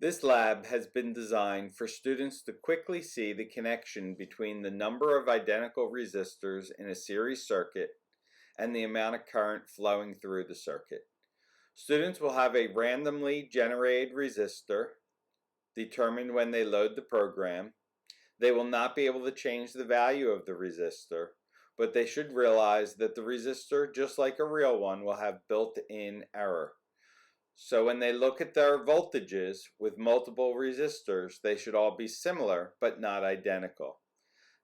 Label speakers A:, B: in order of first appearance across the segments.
A: This lab has been designed for students to quickly see the connection between the number of identical resistors in a series circuit and the amount of current flowing through the circuit. Students will have a randomly generated resistor determined when they load the program. They will not be able to change the value of the resistor, but they should realize that the resistor, just like a real one, will have built-in error. So when they look at their voltages with multiple resistors, they should all be similar but not identical.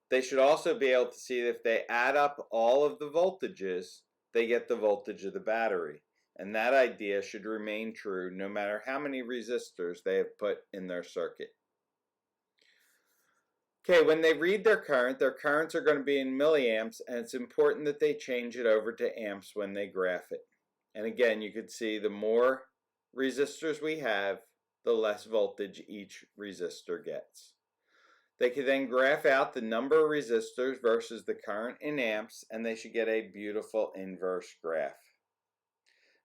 A: They should also be able to see that if they add up all of the voltages, they get the voltage of the battery. And that idea should remain true no matter how many resistors they have put in their circuit. Okay, when they read their currents are going to be in milliamps, and it's important that they change it over to amps when they graph it. And again, you could see the more resistors we have, the less voltage each resistor gets. They could then graph out the number of resistors versus the current in amps, and they should get a beautiful inverse graph.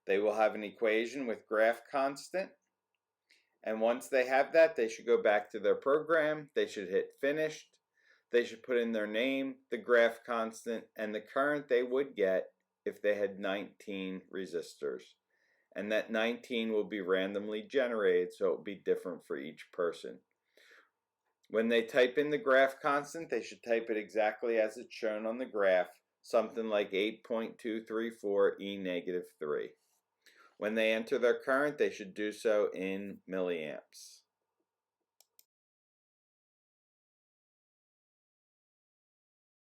A: They will have an equation with graph constant, and once they have that, they should go back to their program. They should hit finished. They should put in their name, the graph constant, and the current they would get if they had 19 resistors. And that 19 will be randomly generated, so it will be different for each person. When they type in the graph constant, they should type it exactly as it's shown on the graph, something like 8.234 e negative 3. When they enter their current, they should do so in milliamps.